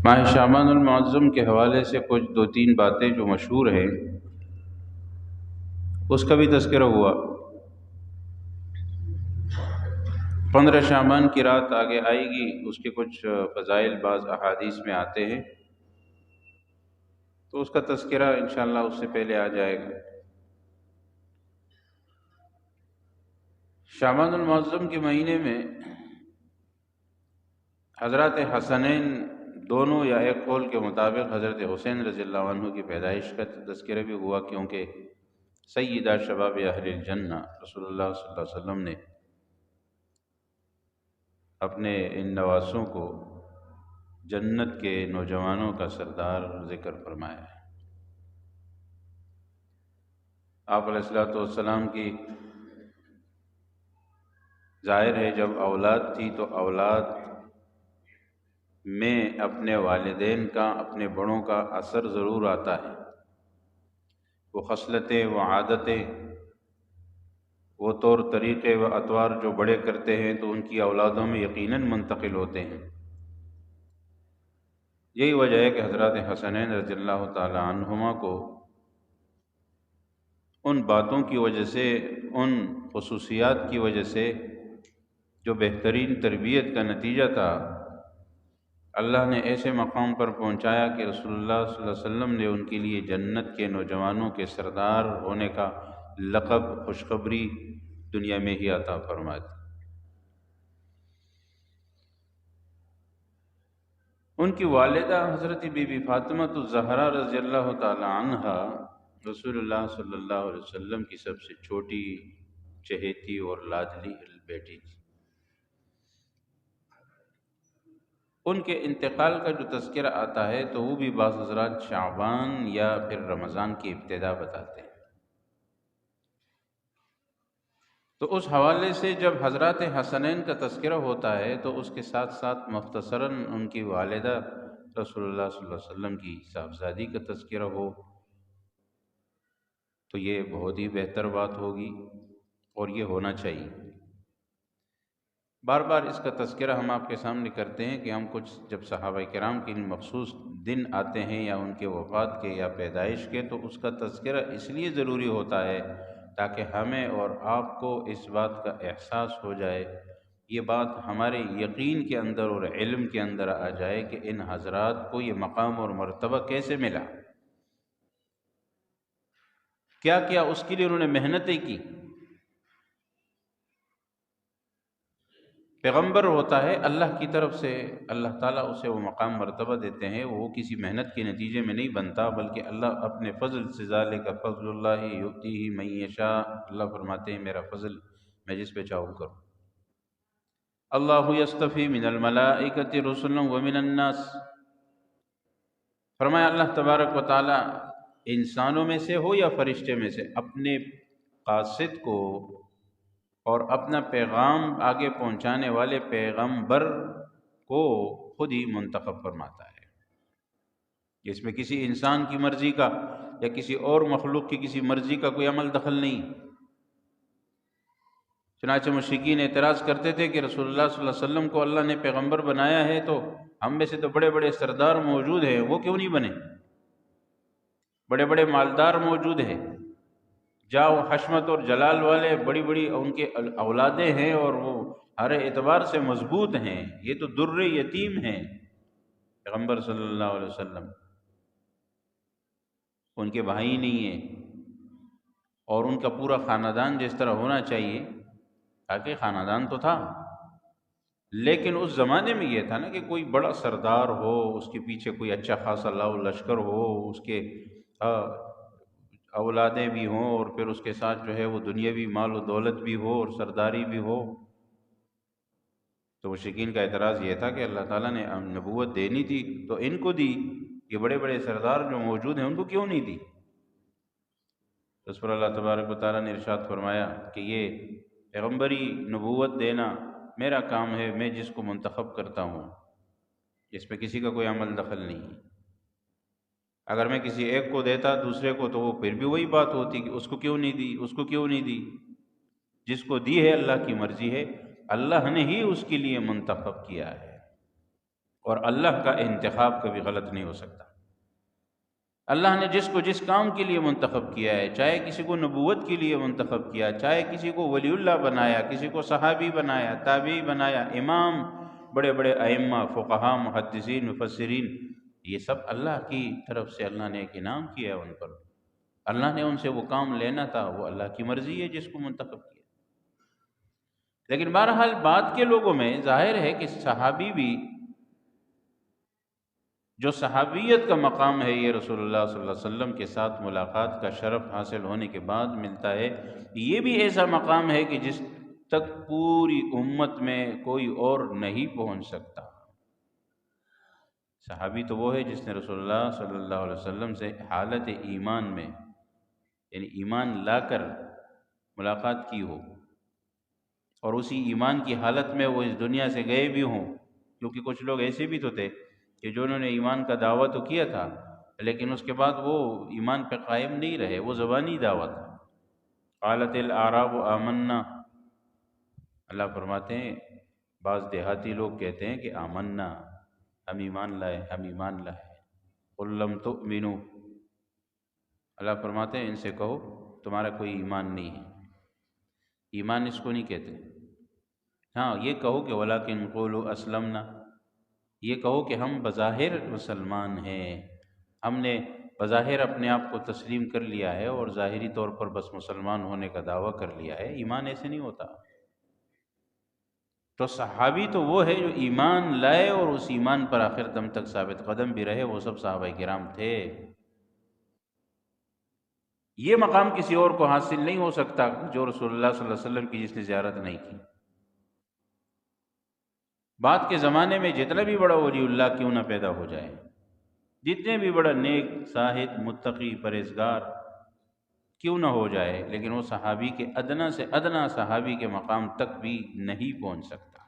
ماہ شعبان المعظم کے حوالے سے کچھ دو تین باتیں جو مشہور ہیں اس کا بھی تذکرہ ہوا۔ 15 شعبان کی رات آگے آئے گی، اس کے کچھ فضائل بعض احادیث میں آتے ہیں، تو اس کا تذکرہ انشاءاللہ اس سے پہلے آ جائے گا۔ شعبان المعظم کے مہینے میں حضرات حسنین دونوں یا ایک قول کے مطابق حضرت حسین رضی اللہ عنہ کی پیدائش کا تذکرہ بھی ہوا، کیونکہ سیدہ شباب اہل الجنہ رسول اللہ صلی اللہ علیہ وسلم نے اپنے ان نواسوں کو جنت کے نوجوانوں کا سردار ذکر فرمایا ہے۔ آپ علیہ الصلوۃ والسلام کی ظاہر ہے جب اولاد تھی تو اولاد میں اپنے والدین کا، اپنے بڑوں کا اثر ضرور آتا ہے۔ وہ خصلتیں، وہ عادتیں، وہ طور طریقے و اطوار جو بڑے کرتے ہیں تو ان کی اولادوں میں یقیناً منتقل ہوتے ہیں۔ یہی وجہ ہے کہ حضرات حسنین رضی اللہ تعالی عنہما کو ان باتوں کی وجہ سے، ان خصوصیات کی وجہ سے جو بہترین تربیت کا نتیجہ تھا، اللہ نے ایسے مقام پر پہنچایا کہ رسول اللہ صلی اللہ علیہ وسلم نے ان کے لیے جنت کے نوجوانوں کے سردار ہونے کا لقب، خوشخبری دنیا میں ہی عطا فرما دی۔ ان کی والدہ حضرت بی بی فاطمہ الزہرا رضی اللہ تعالی عنہا رسول اللہ صلی اللہ علیہ وسلم کی سب سے چھوٹی، چہیتی اور لاڈلی بیٹی تھی۔ ان کے انتقال کا جو تذکرہ آتا ہے تو وہ بھی بعض حضرات شعبان یا پھر رمضان کی ابتدا بتاتے ہیں۔ تو اس حوالے سے جب حضرات حسنین کا تذکرہ ہوتا ہے تو اس کے ساتھ ساتھ مختصراً ان کی والدہ رسول اللہ صلی اللہ علیہ وسلم کی صاحبزادی کا تذکرہ ہو تو یہ بہت ہی بہتر بات ہوگی، اور یہ ہونا چاہیے۔ بار بار اس کا تذکرہ ہم آپ کے سامنے کرتے ہیں کہ ہم کچھ جب صحابہ کرام کے مخصوص دن آتے ہیں یا ان کے وفات کے یا پیدائش کے، تو اس کا تذکرہ اس لیے ضروری ہوتا ہے تاکہ ہمیں اور آپ کو اس بات کا احساس ہو جائے، یہ بات ہمارے یقین کے اندر اور علم کے اندر آ جائے کہ ان حضرات کو یہ مقام اور مرتبہ کیسے ملا، کیا کیا اس کے لیے انہوں نے محنتیں کی۔ پیغمبر ہوتا ہے اللہ کی طرف سے، اللہ تعالیٰ اسے وہ مقام مرتبہ دیتے ہیں، وہ کسی محنت کے نتیجے میں نہیں بنتا، بلکہ اللہ اپنے فضل سے، ذالک فضل اللہ یؤتیہ من یشاء، اللہ فرماتے ہیں میرا فضل میں جس پہ چاہوں کروں۔ اللہ یصطفی من الملائکۃ رسلا ومن الناس، فرمایا اللہ تبارک و تعالیٰ انسانوں میں سے ہو یا فرشتے میں سے اپنے قاصد کو اور اپنا پیغام آگے پہنچانے والے پیغمبر کو خود ہی منتخب فرماتا ہے۔ اس میں کسی انسان کی مرضی کا یا کسی اور مخلوق کی کسی مرضی کا کوئی عمل دخل نہیں۔ چنانچہ مشرکین اعتراض کرتے تھے کہ رسول اللہ صلی اللہ علیہ وسلم کو اللہ نے پیغمبر بنایا ہے تو ہم میں سے تو بڑے بڑے سردار موجود ہیں، وہ کیوں نہیں بنے؟ بڑے بڑے مالدار موجود ہیں، جاؤ حشمت اور جلال والے، بڑی بڑی ان کے اولادیں ہیں اور وہ ہر اعتبار سے مضبوط ہیں، یہ تو در یتیم ہیں پیغمبر صلی اللہ علیہ وسلم، ان کے بھائی نہیں ہیں، اور ان کا پورا خاندان جس طرح ہونا چاہیے، تاکہ خاندان تو تھا، لیکن اس زمانے میں یہ تھا نا کہ کوئی بڑا سردار ہو، اس کے پیچھے کوئی اچھا خاصا لاؤ لشکر ہو، اس کے اولادیں بھی ہوں، اور پھر اس کے ساتھ جو ہے وہ دنیاوی مال و دولت بھی ہو اور سرداری بھی ہو۔ تو مشرکین کا اعتراض یہ تھا کہ اللہ تعالیٰ نے نبوت دینی تھی تو ان کو دی، یہ بڑے بڑے سردار جو موجود ہیں ان کو کیوں نہیں دی؟ اس پر اللہ تبارک و تعالیٰ نے ارشاد فرمایا کہ یہ پیغمبری نبوت دینا میرا کام ہے، میں جس کو منتخب کرتا ہوں اس پہ کسی کا کوئی عمل دخل نہیں۔ اگر میں کسی ایک کو دیتا دوسرے کو تو وہ پھر بھی وہی بات ہوتی کہ اس کو کیوں نہیں دی، اس کو کیوں نہیں دی۔ جس کو دی ہے اللہ کی مرضی ہے، اللہ نے ہی اس کے لیے منتخب کیا ہے۔ اور اللہ کا انتخاب کبھی غلط نہیں ہو سکتا۔ اللہ نے جس کو جس کام کے لیے منتخب کیا ہے، چاہے کسی کو نبوت کے لیے منتخب کیا، چاہے کسی کو ولی اللہ بنایا، کسی کو صحابی بنایا، تابعی بنایا، امام، بڑے بڑے ائمہ، فقہاء، محدثین، مفسرین، یہ سب اللہ کی طرف سے اللہ نے ایک انعام کیا ہے ان پر۔ اللہ نے ان سے وہ کام لینا تھا، وہ اللہ کی مرضی ہے جس کو منتخب کیا۔ لیکن بہرحال بعد کے لوگوں میں ظاہر ہے کہ صحابی بھی، جو صحابیت کا مقام ہے، یہ رسول اللہ صلی اللہ علیہ وسلم کے ساتھ ملاقات کا شرف حاصل ہونے کے بعد ملتا ہے، یہ بھی ایسا مقام ہے کہ جس تک پوری امت میں کوئی اور نہیں پہنچ سکتا۔ صحابی تو وہ ہے جس نے رسول اللہ صلی اللہ علیہ وسلم سے حالت ایمان میں، یعنی ایمان لا کر ملاقات کی ہو، اور اسی ایمان کی حالت میں وہ اس دنیا سے گئے بھی ہوں، کیونکہ کچھ لوگ ایسے بھی تو تھے کہ جنہوں نے ایمان کا دعویٰ تو کیا تھا لیکن اس کے بعد وہ ایمان پہ قائم نہیں رہے، وہ زبانی دعویٰ تھا۔ قالت الاعراب آمنا، اللہ فرماتے ہیں بعض دیہاتی لوگ کہتے ہیں کہ آمنا، ہم ایمان لائے، ہم ایمان لائے۔ قل لم تؤمنوا، اللہ فرماتے ہیں ان سے کہو تمہارا کوئی ایمان نہیں ہے۔ ایمان اس کو نہیں کہتے، ہاں یہ کہو کہ ولیکن قولوا اسلمنا، یہ کہو کہ ہم بظاہر مسلمان ہیں، ہم نے بظاہر اپنے آپ کو تسلیم کر لیا ہے اور ظاہری طور پر بس مسلمان ہونے کا دعویٰ کر لیا ہے۔ ایمان ایسے نہیں ہوتا۔ تو صحابی تو وہ ہے جو ایمان لائے اور اس ایمان پر آخر دم تک ثابت قدم بھی رہے، وہ سب صحابہ کرام تھے۔ یہ مقام کسی اور کو حاصل نہیں ہو سکتا جو رسول اللہ صلی اللہ علیہ وسلم کی جس نے زیارت نہیں کی۔ بعد کے زمانے میں جتنا بھی بڑا ولی اللہ کیوں نہ پیدا ہو جائے، جتنے بھی بڑا نیک، زاہد، متقی، پرہیزگار کیوں نہ ہو جائے، لیکن وہ صحابی کے ادنا سے ادنا صحابی کے مقام تک بھی نہیں پہنچ سکتا۔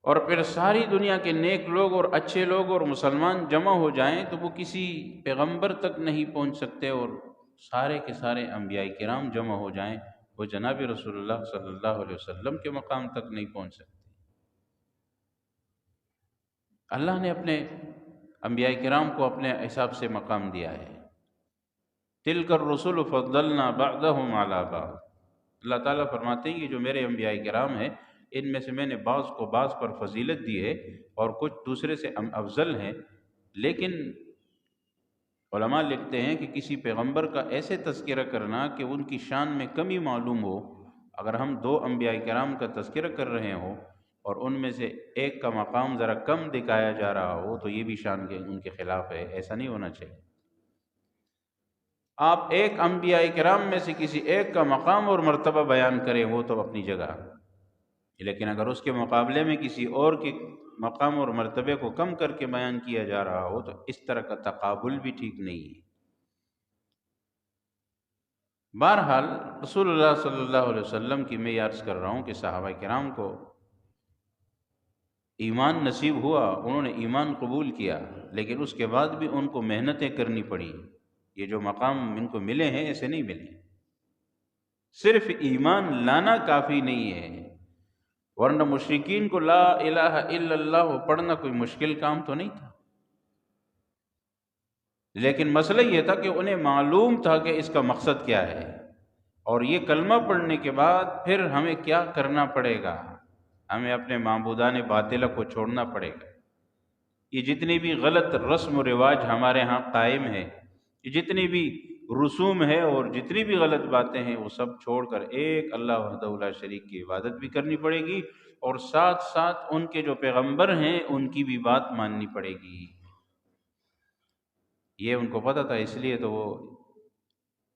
اور پھر ساری دنیا کے نیک لوگ اور اچھے لوگ اور مسلمان جمع ہو جائیں تو وہ کسی پیغمبر تک نہیں پہنچ سکتے، اور سارے کے سارے انبیاء کرام جمع ہو جائیں وہ جناب رسول اللہ صلی اللہ علیہ وسلم کے مقام تک نہیں پہنچ سکتے۔ اللہ نے اپنے انبیاء کرام کو اپنے حساب سے مقام دیا ہے۔ تلک الرسل فضلنا بعضهم علی بعض، اللہ تعالیٰ فرماتے ہیں یہ جو میرے انبیاء کرام ہیں ان میں سے میں نے بعض کو بعض پر فضیلت دی ہے اور کچھ دوسرے سے افضل ہیں۔ لیکن علماء لکھتے ہیں کہ کسی پیغمبر کا ایسے تذکرہ کرنا کہ ان کی شان میں کمی معلوم ہو، اگر ہم دو انبیاء کرام کا تذکرہ کر رہے ہوں اور ان میں سے ایک کا مقام ذرا کم دکھایا جا رہا ہو تو یہ بھی شان کے ان کے خلاف ہے، ایسا نہیں ہونا چاہیے۔ آپ ایک انبیاء کرام میں سے کسی ایک کا مقام اور مرتبہ بیان کریں وہ تو اپنی جگہ، لیکن اگر اس کے مقابلے میں کسی اور کے مقام اور مرتبے کو کم کر کے بیان کیا جا رہا ہو تو اس طرح کا تقابل بھی ٹھیک نہیں ہے۔ بہرحال رسول اللہ صلی اللہ علیہ وسلم کی میں یہ عرض کر رہا ہوں کہ صحابہ کرام کو ایمان نصیب ہوا، انہوں نے ایمان قبول کیا، لیکن اس کے بعد بھی ان کو محنتیں کرنی پڑی۔ یہ جو مقام ان کو ملے ہیں ایسے نہیں ملے، صرف ایمان لانا کافی نہیں ہے، ورنہ مشرکین کو لا الہ الا اللہ پڑھنا کوئی مشکل کام تو نہیں تھا، لیکن مسئلہ یہ تھا کہ انہیں معلوم تھا کہ اس کا مقصد کیا ہے، اور یہ کلمہ پڑھنے کے بعد پھر ہمیں کیا کرنا پڑے گا، ہمیں اپنے معبودان باطلہ کو چھوڑنا پڑے گا۔ یہ جتنی بھی غلط رسم و رواج ہمارے ہاں قائم ہے، یہ جتنی بھی رسوم ہے اور جتنی بھی غلط باتیں ہیں وہ سب چھوڑ کر ایک اللہ وحدہ لا شریک کی عبادت بھی کرنی پڑے گی، اور ساتھ ساتھ ان کے جو پیغمبر ہیں ان کی بھی بات ماننی پڑے گی۔ یہ ان کو پتہ تھا، اس لیے تو وہ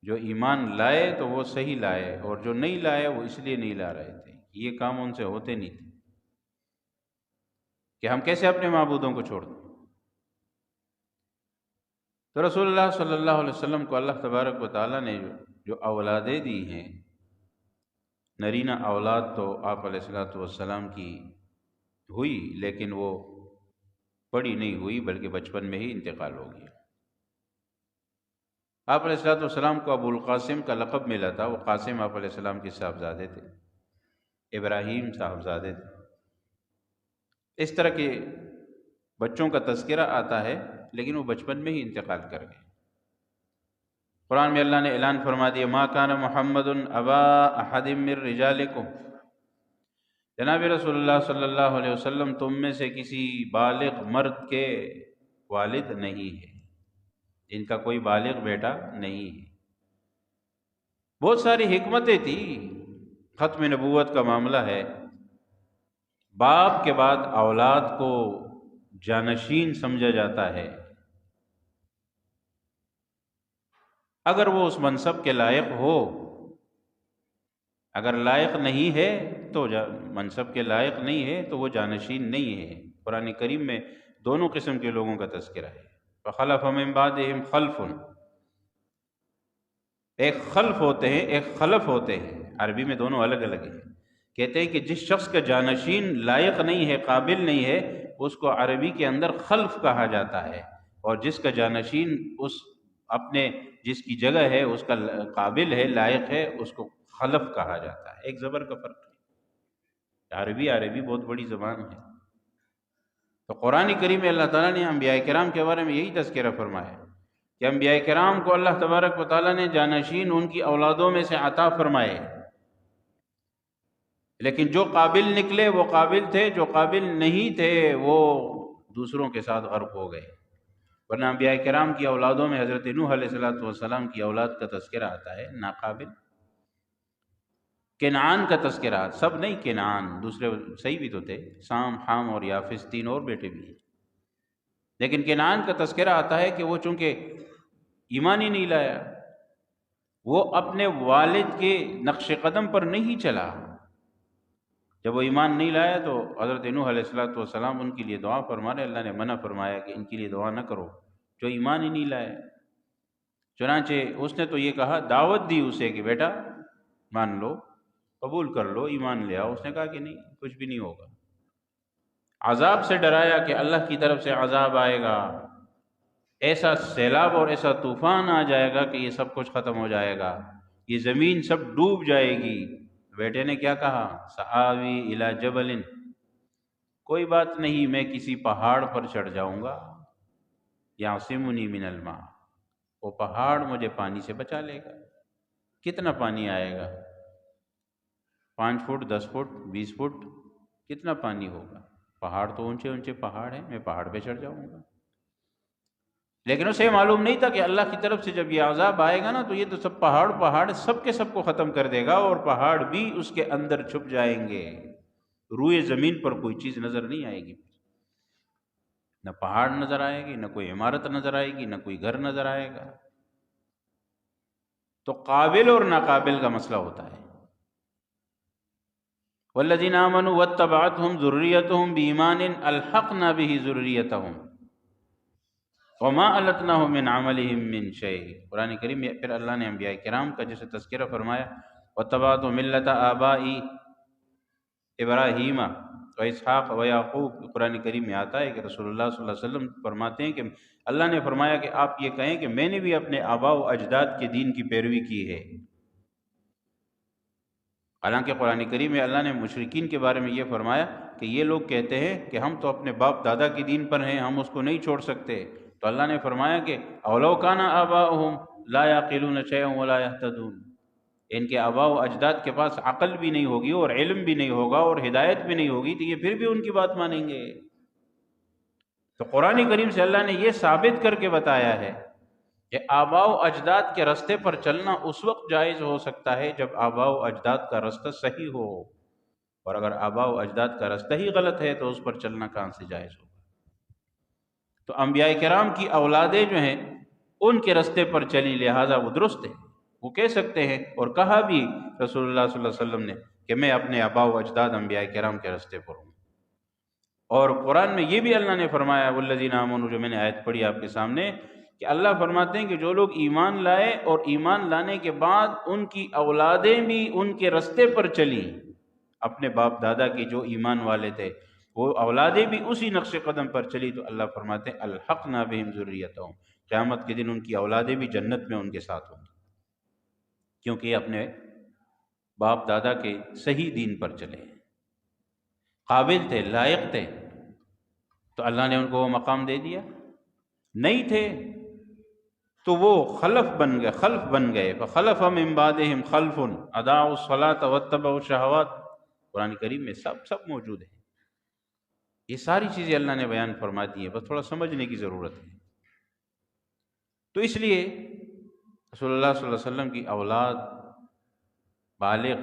جو ایمان لائے تو وہ صحیح لائے، اور جو نہیں لائے وہ اس لیے نہیں لا رہے تھے، یہ کام ان سے ہوتے نہیں تھے کہ ہم کیسے اپنے معبودوں کو چھوڑ دیں۔ تو رسول اللہ صلی اللہ علیہ وسلم کو اللہ تبارک و تعالیٰ نے جو اولادیں دی ہیں، نرینہ اولاد تو آپ علیہ الصلوۃ والسلام کی ہوئی، لیکن وہ بڑی نہیں ہوئی بلکہ بچپن میں ہی انتقال ہو گیا۔ آپ علیہ الصلوۃ والسلام کو ابو القاسم کا لقب ملا تھا، وہ قاسم آپ علیہ السلام کے صاحبزادے تھے، ابراہیم صاحبزادے تھے۔ اس طرح کے بچوں کا تذکرہ آتا ہے، لیکن وہ بچپن میں ہی انتقال کر گئے۔ قرآن میں اللہ نے اعلان فرما دیا، ما کان محمد ابا احد من رجالکم، جناب رسول اللہ صلی اللہ علیہ وسلم تم میں سے کسی بالغ مرد کے والد نہیں ہے، جن کا کوئی بالغ بیٹا نہیں ہے۔ بہت ساری حکمتیں تھی، ختم نبوت کا معاملہ ہے، باپ کے بعد اولاد کو جانشین سمجھا جاتا ہے، اگر وہ اس منصب کے لائق ہو، اگر لائق نہیں ہے تو منصب کے لائق نہیں ہے تو وہ جانشین نہیں ہے۔ قرآن کریم میں دونوں قسم کے لوگوں کا تذکرہ ہے، فخلف من بعدہم خلف، ایک خلف ہوتے ہیں ایک خلف ہوتے ہیں، عربی میں دونوں الگ الگ ہیں۔ کہتے ہیں کہ جس شخص کا جانشین لائق نہیں ہے، قابل نہیں ہے، اس کو عربی کے اندر خلف کہا جاتا ہے، اور جس کا جانشین اس اپنے جس کی جگہ ہے اس کا قابل ہے، لائق ہے، اس کو خلف کہا جاتا ہے۔ ایک زبر کا فرق ہے۔ عربی بہت بڑی زبان ہے۔ تو قرآن کریم میں اللہ تعالیٰ نے انبیاء کرام کے بارے میں یہی تذکرہ فرمایا کہ انبیاء کرام کو اللہ تبارک و تعالیٰ نے جانشین ان کی اولادوں میں سے عطا فرمائے، لیکن جو قابل نکلے وہ قابل تھے، جو قابل نہیں تھے وہ دوسروں کے ساتھ غرق ہو گئے۔ ورنہ انبیاء کرام کی اولادوں میں حضرت نوح علیہ السلام کی اولاد کا تذکرہ آتا ہے، ناقابل۔ کنعان کا تذکرہ، سب نہیں، کنعان دوسرے صحیح بھی تو تھے، سام، حام اور یافس، تین اور بیٹے بھی ہیں، لیکن کنعان کا تذکرہ آتا ہے کہ وہ چونکہ ایمان ہی نہیں لایا، وہ اپنے والد کے نقش قدم پر نہیں چلا، جب وہ ایمان نہیں لایا تو حضرت نوح علیہ السلام ان کے لیے دعا فرما رہے، اللہ نے منع فرمایا کہ ان کے لیے دعا نہ کرو جو ایمان ہی نہیں لائے۔ چنانچہ اس نے تو یہ کہا، دعوت دی اسے کہ بیٹا مان لو، قبول کر لو، ایمان لے آؤ، اس نے کہا کہ نہیں، کچھ بھی نہیں ہوگا۔ عذاب سے ڈرایا کہ اللہ کی طرف سے عذاب آئے گا، ایسا سیلاب اور ایسا طوفان آ جائے گا کہ یہ سب کچھ ختم ہو جائے گا، یہ زمین سب ڈوب جائے گی۔ بیٹے نے کیا کہا، سآوی الی جبل، کوئی بات نہیں، میں کسی پہاڑ پر چڑھ جاؤں گا، یعصمنی من الماء، وہ پہاڑ مجھے پانی سے بچا لے گا۔ کتنا پانی آئے گا؟ 5 فٹ، 10 فٹ، 20 فٹ، کتنا پانی ہوگا؟ پہاڑ تو اونچے اونچے پہاڑ ہیں، میں پہاڑ پہ چڑھ جاؤں گا۔ لیکن اسے معلوم نہیں تھا کہ اللہ کی طرف سے جب یہ عذاب آئے گا نا تو یہ تو سب پہاڑ سب کے سب کو ختم کر دے گا، اور پہاڑ بھی اس کے اندر چھپ جائیں گے، روئے زمین پر کوئی چیز نظر نہیں آئے گی، نہ پہاڑ نظر آئے گی، نہ کوئی عمارت نظر آئے گی، نہ کوئی گھر نظر آئے گا۔ تو قابل اور ناقابل کا مسئلہ ہوتا ہے۔ والذین آمنوا واتبعتهم ذریتهم بایمان الحقنا به ذریتهم وما التناهم من عملهم من شیء۔ قرآن کریم میں پھر اللہ نے انبیاء کرام کا جیسے تذکرہ فرمایا، واتبعت ملت آبائی ابراہیم و اسحاق و یعقوب۔ قرآن کریم میں آتا ہے کہ رسول اللہ صلی اللہ علیہ وسلم فرماتے ہیں کہ اللہ نے فرمایا کہ آپ یہ کہیں کہ میں نے بھی اپنے آباء و اجداد کے دین کی پیروی کی ہے۔ حالانکہ قرآن کریم میں اللہ نے مشرکین کے بارے میں یہ فرمایا کہ یہ لوگ کہتے ہیں کہ ہم تو اپنے باپ دادا کے دین پر ہیں، ہم اس کو نہیں چھوڑ سکتے، تو اللہ نے فرمایا کہ اولو کان آباؤہم لا یعقلون شیئا ولا یہتدون، ان کے آباء و اجداد کے پاس عقل بھی نہیں ہوگی اور علم بھی نہیں ہوگا اور ہدایت بھی نہیں ہوگی، تو یہ پھر بھی ان کی بات مانیں گے۔ تو قرآن کریم سے اللہ نے یہ ثابت کر کے بتایا ہے کہ آباء و اجداد کے رستے پر چلنا اس وقت جائز ہو سکتا ہے جب آباء و اجداد کا رستہ صحیح ہو، اور اگر آباء و اجداد کا رستہ ہی غلط ہے تو اس پر چلنا کہاں سے جائز ہوگا۔ تو انبیاء کرام کی اولادیں جو ہیں ان کے رستے پر چلی، لہٰذا وہ درست ہے، وہ کہہ سکتے ہیں، اور کہا بھی رسول اللہ صلی اللہ علیہ وسلم نے کہ میں اپنے آباء و اجداد انبیاء کرام کے رستے پر ہوں۔ اور قرآن میں یہ بھی اللہ نے فرمایا، والذین آمنوا، جو میں نے آیت پڑھی آپ کے سامنے، کہ اللہ فرماتے ہیں کہ جو لوگ ایمان لائے اور ایمان لانے کے بعد ان کی اولادیں بھی ان کے رستے پر چلی، اپنے باپ دادا کے جو ایمان والے تھے وہ اولادیں بھی اسی نقش قدم پر چلی، تو اللہ فرماتے ہیں الحقنا بہم ذریتہم، قیامت کے دن ان کی اولادیں بھی جنت میں ان کے ساتھ ہوں گی، کیونکہ یہ اپنے باپ دادا کے صحیح دین پر چلے، قابل تھے، لائق تھے۔ تو اللہ نے ان کو وہ مقام دے دیا؟ نہیں تھے تو وہ خلف بن گئے فخلف من بعدہم خلف اضاعوا الصلاۃ واتبعوا الشہوات، قرآن کریم میں سب موجود ہے۔ یہ ساری چیزیں اللہ نے بیان فرما دی ہیں، بس تھوڑا سمجھنے کی ضرورت ہے۔ تو اس لیے رسول اللہ صلی اللہ علیہ وسلم کی اولاد بالغ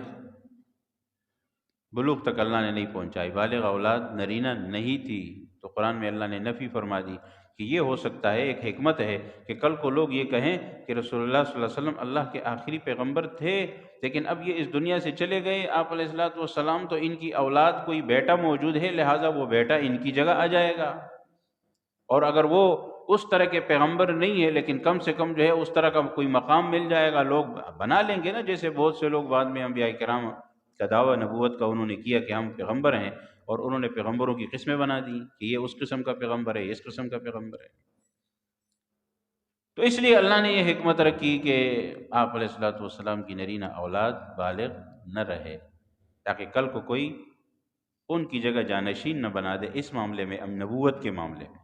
بلوغ تک اللہ نے نہیں پہنچائی، بالغ اولاد نرینہ نہیں تھی، تو قرآن میں اللہ نے نفی فرما دی کہ یہ ہو سکتا ہے، ایک حکمت ہے کہ کل کو لوگ یہ کہیں کہ رسول اللہ صلی اللہ علیہ وسلم اللہ کے آخری پیغمبر تھے، لیکن اب یہ اس دنیا سے چلے گئے، آپ علیہ الصلوۃ والسلام، تو ان کی اولاد کوئی بیٹا موجود ہے، لہٰذا وہ بیٹا ان کی جگہ آ جائے گا، اور اگر وہ اس طرح کے پیغمبر نہیں ہے لیکن کم سے کم جو ہے اس طرح کا کوئی مقام مل جائے گا، لوگ بنا لیں گے نا، جیسے بہت سے لوگ بعد میں انبیاء کرام کا دعویٰ نبوت کا انہوں نے کیا کہ ہم پیغمبر ہیں، اور انہوں نے پیغمبروں کی قسمیں بنا دی کہ یہ اس قسم کا پیغمبر ہے، اس قسم کا پیغمبر ہے۔ تو اس لیے اللہ نے یہ حکمت رکھی کہ آپ علیہ الصلوۃ والسلام کی نرینہ اولاد بالغ نہ رہے، تاکہ کل کو کوئی ان کی جگہ جانشین نہ بنا دے اس معاملے میں، نبوت کے معاملے میں۔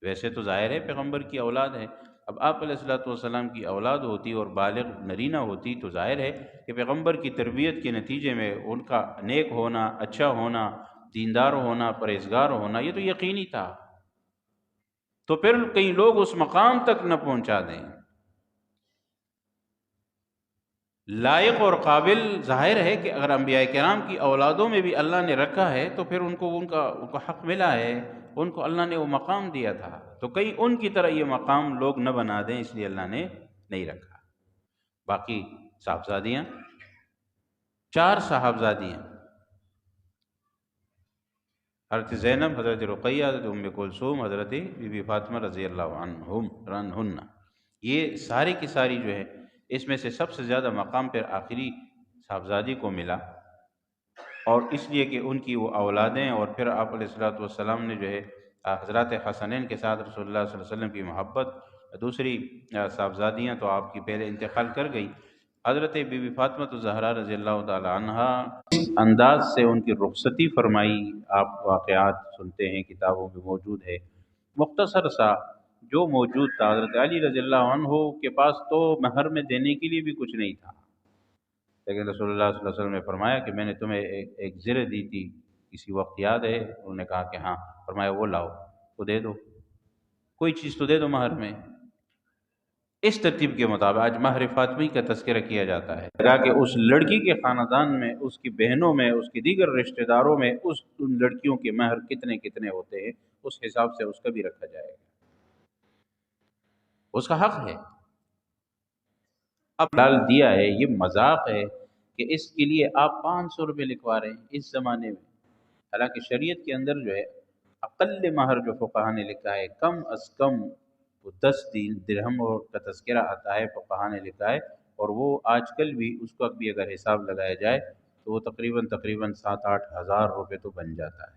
ویسے تو ظاہر ہے پیغمبر کی اولاد ہے، اب آپ علیہ الصلوۃ والسلام کی اولاد ہوتی اور بالغ نرینہ ہوتی تو ظاہر ہے کہ پیغمبر کی تربیت کے نتیجے میں ان کا نیک ہونا، اچھا ہونا، دیندار ہونا، پرہیزگار ہونا، یہ تو یقینی تھا۔ تو پھر کئی لوگ اس مقام تک نہ پہنچا دیں، لائق اور قابل ظاہر ہے کہ اگر انبیاء کرام کی اولادوں میں بھی اللہ نے رکھا ہے تو پھر ان کو حق ملا ہے، ان کو اللہ نے وہ مقام دیا تھا، تو کہیں ان کی طرح یہ مقام لوگ نہ بنا دیں، اس لیے اللہ نے نہیں رکھا۔ باقی صاحبزادیاں 4 صاحبزادیاں، حضرت زینب، حضرت رقیہ، حضرت ام کلثوم، حضرت بی بی فاطمہ رضی اللہ عنہن، یہ ساری کی ساری جو ہے اس میں سے سب سے زیادہ مقام پھر آخری صاحبزادی کو ملا، اور اس لیے کہ ان کی وہ اولادیں، اور پھر آپ علیہ الصلوۃ والسلام نے جو ہے حضرات حسنین کے ساتھ رسول اللہ صلی اللہ علیہ وسلم کی محبت، دوسری صاحبزادیاں تو آپ کی پہلے انتقال کر گئی، حضرت بی بی فاطمہ الزہرا رضی اللہ تعالی عنہا اس انداز سے ان کی رخصتی فرمائی، آپ واقعات سنتے ہیں، کتابوں میں موجود ہے، مختصر سا جو موجود تھا، حضرت علی رضی اللہ عنہ کے پاس تو مہر میں دینے کے لیے بھی کچھ نہیں تھا، لیکن رسول اللہ صلی اللہ علیہ وسلم نے فرمایا کہ میں نے تمہیں ایک زر دی تھی کسی وقت، یاد ہے؟ انہوں نے کہا کہ ہاں، فرمایا وہ لاؤ، وہ دے دو، کوئی چیز تو دے دو مہر میں۔ اس ترتیب کے مطابق آج مہر فاطمی کا تذکرہ کیا جاتا ہے، تاکہ اس لڑکی کے خاندان میں، اس کی بہنوں میں، اس کی دیگر رشتہ داروں میں ان لڑکیوں کے مہر کتنے کتنے ہوتے ہیں، اس حساب سے اس کا بھی رکھا جائے گا، اس کا حق ہے۔ اب ڈال دیا ہے، یہ مذاق ہے کہ اس کے لیے آپ 500 روپے لکھوا رہے ہیں اس زمانے میں، حالانکہ شریعت کے اندر جو ہے اقل مہر جو فقہا نے لکھا ہے کم از کم وہ 10 درہم کا تذکرہ آتا ہے، فقہا نے لکھا ہے، اور وہ آج کل بھی اس وقت بھی اگر حساب لگایا جائے تو وہ تقریباً 7-8 ہزار روپے تو بن جاتا ہے،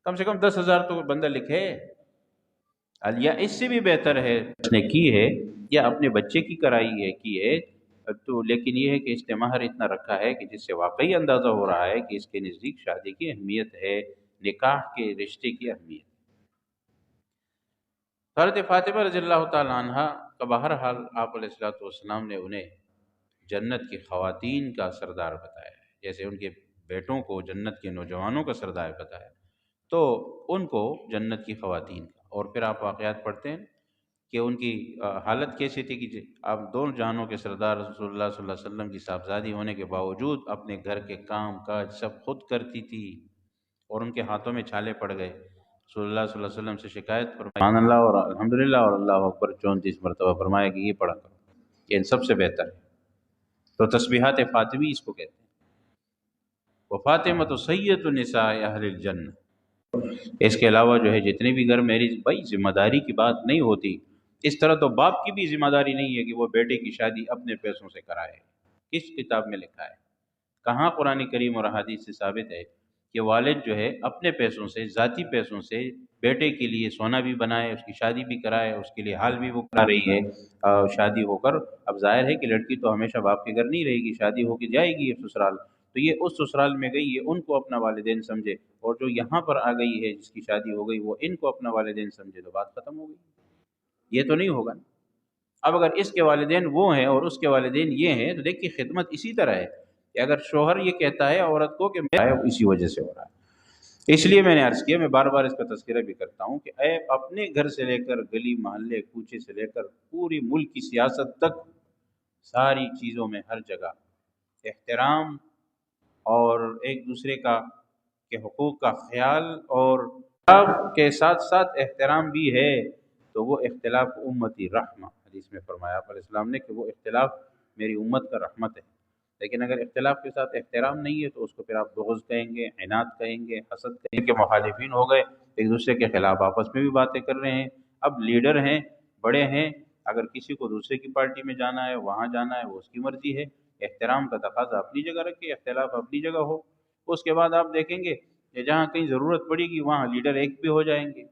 کم سے کم 10,000 تو بندہ لکھے، یا اس سے بھی بہتر ہے اس نے کی ہے یا اپنے بچے کی کرائی ہے کی ہے، تو لیکن یہ ہے کہ اس نے مہر اتنا رکھا ہے کہ جس سے واقعی اندازہ ہو رہا ہے کہ اس کے نزدیک شادی کی اہمیت ہے، نکاح کے رشتے کی اہمیت۔ حضرت فاطمہ رضی اللہ تعالیٰ عنہ کا بہرحال آپ علیہ الصلوۃ والسلام نے انہیں جنت کی خواتین کا سردار بتایا ہے، جیسے ان کے بیٹوں کو جنت کے نوجوانوں کا سردار بتایا، تو ان کو جنت کی خواتین کا، اور پھر آپ واقعات پڑھتے ہیں کہ ان کی حالت کیسی تھی کہ آپ دونوں جہانوں کے سردار رسول اللہ صلی اللہ علیہ وسلم کی صاحبزادی ہونے کے باوجود اپنے گھر کے کام کاج سب خود کرتی تھی، اور ان کے ہاتھوں میں چھالے پڑ گئے، رسول اللہ صلی اللہ علیہ وسلم سے شکایت فرمائی، سبحان اللہ اور الحمدللہ اور اللہ اکبر 34 مرتبہ، فرمایا کہ یہ پڑھا کرو، یہ ان سب سے بہتر ہے، تو تسبیحات فاطمی اس کو کہتے ہیں۔ وہ فاطمہ تو سید النساء اہل الجنہ، اس کے علاوہ جو ہے جتنے بھی گھر میری بھائی ذمہ داری کی بات نہیں ہوتی، اس طرح تو باپ کی بھی ذمہ داری نہیں ہے کہ وہ بیٹے کی شادی اپنے پیسوں سے کرائے، کس کتاب میں لکھا ہے؟ کہاں قرآن کریم اور احادیث سے ثابت ہے کہ والد جو ہے اپنے پیسوں سے، ذاتی پیسوں سے بیٹے کے لیے سونا بھی بنائے، اس کی شادی بھی کرائے، اس کے لیے حال بھی وہ کرا رہی ہے شادی ہو کر، اب ظاہر ہے کہ لڑکی تو ہمیشہ باپ کے گھر نہیں رہے گی، شادی ہو کے جائے گی سسرال، تو یہ اس سسرال میں گئی، یہ ان کو اپنا والدین سمجھے، اور جو یہاں پر آ گئی ہے جس کی شادی ہو گئی وہ ان کو اپنا والدین سمجھے، تو بات ختم ہو گئی۔ یہ تو نہیں ہوگا نا۔ اب اگر اس کے والدین وہ ہیں اور اس کے والدین یہ ہیں، تو دیکھیے خدمت اسی طرح ہے کہ اگر شوہر یہ کہتا ہے عورت کو کہ میں اسی وجہ سے ہو رہا ہے۔ اس لیے میں نے عرض کیا، میں بار بار اس کا تذکرہ بھی کرتا ہوں کہ اے اپنے گھر سے لے کر گلی محلے کوچے سے لے کر پوری ملک کی سیاست تک، ساری چیزوں میں ہر جگہ احترام اور ایک دوسرے کا کے حقوق کا خیال، اور اختلاف کے ساتھ ساتھ احترام بھی ہے، تو وہ اختلاف امتی رحمہ، حدیث میں فرمایا آپ علیہ السلام نے کہ وہ اختلاف میری امت کا رحمت ہے۔ لیکن اگر اختلاف کے ساتھ احترام نہیں ہے تو اس کو پھر آپ بغض کہیں گے، عناد کہیں گے، حسد کہیں گے، مخالفین ہو گئے، ایک دوسرے کے خلاف آپس میں بھی باتیں کر رہے ہیں۔ اب لیڈر ہیں، بڑے ہیں، اگر کسی کو دوسرے کی پارٹی میں جانا ہے، وہاں جانا ہے، وہ اس کی مرضی ہے۔ احترام کا تقاضا اپنی جگہ رکھے، اختلاف اپنی جگہ ہو۔ اس کے بعد آپ دیکھیں گے کہ جہاں کہیں ضرورت پڑے گی وہاں لیڈر ایک بھی ہو جائیں گے،